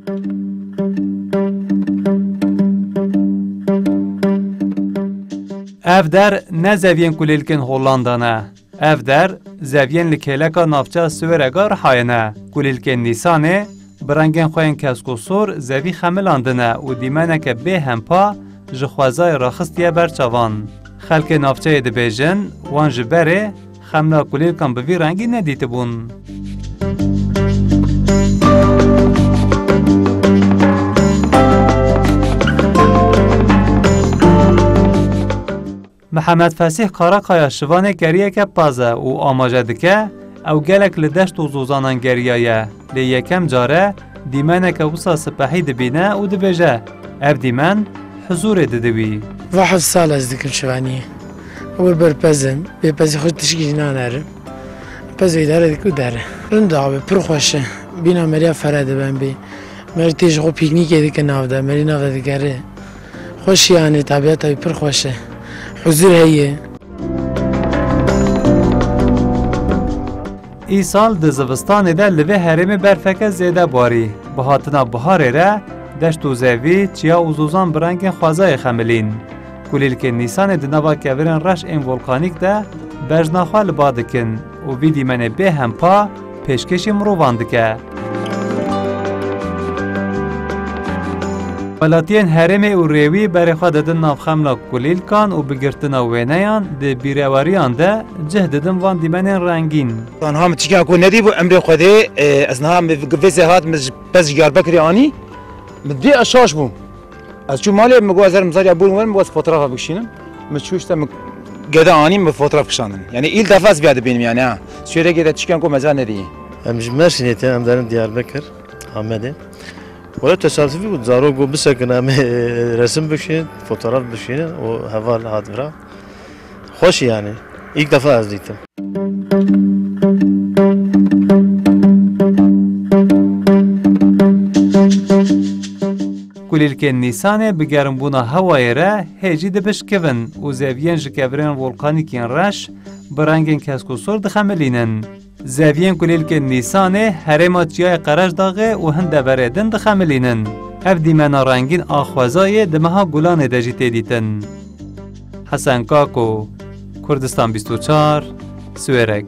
اف در نه زوین کلیلکن هولندانه. اف در زوین لکیلکا نافچه سویرگار حاینه. کلیلکن نیسانه برنگن خوین کسکوسور زوی خملاندنه و دیمنه که به همپا جخوازای راخستیه برچوان. خلک نافچه دبیجن وان جبره خملا کلیلکن بوی رنگی ندیده بون. محمد فسیح کاراکایا شوانه گریه که پازه و آماجه دکه او گلک لدشت و زوزانان گریه لی یکم جاره دیمنه که وصا سپاهی دبینه و دبیجه اف دیمن حضور ددوی 7 سال از دکم شوانیه اول برپزم بپزی خود تشکیل نانرم پزی داره دکو داره رنده آبه پر خوشه بینا مریا فرده بن بی مری تیج خو پیکنیکه دکه نافده مری نافده دکره خوشی یعنی طبیعت های پر خوشه حضور هیه ای سال د زوستان ده لوه هرم برفک زیاده باری به هاتنا بهار ره دشت و زوی چیا اوزوزان برنگ خوازای خملین کلیل که نیسان دنوا کورن رش این ولکانیک ده بجناخوا لبادکن و ویدی من به هم پا پیشکشی مروواندکه ولاتین هرم او ریوی برای خود دادن نافخملا کلیل کان و بگرتن وینیان ده بیرواریان ده جه دادن وان دیمن رنگین آنها متشکر کو ندی بو امر خوده از نها مفیز هات بس جار بکری آنی مدی اشاش بو از چون مالی مگوازر مزاری ابول مول مگواز فوتوغراف بکشینم مشوشتم گدا آنی م فوتوغراف کشاندن یعنی ایل دفعه بیاد بینیم یعنی ها سوره گدا چیکن کو مزار ندی ام جمرشنیته ام دارم دیاربکر آمده ولی تصادفی بود زارو گو بسکنم رسم بکشین فوتوغراف بکشین و حوال هات برا خوش یعنی ilk defa az دیدم کلیلکن نیسانه بگرم بونا هوای را هیجی دبشکون و زوین جکورن ولکانیکین رش برنگین کسکوسور دخملینن. زوین کلیلکن نیسانه هرما چیای قرش داغه و هند بردن دخملینن. اف دیمنا رنگین آخوازای دمها گلان دجیته دیتن. حسن کاکو کردستان 24 سویرک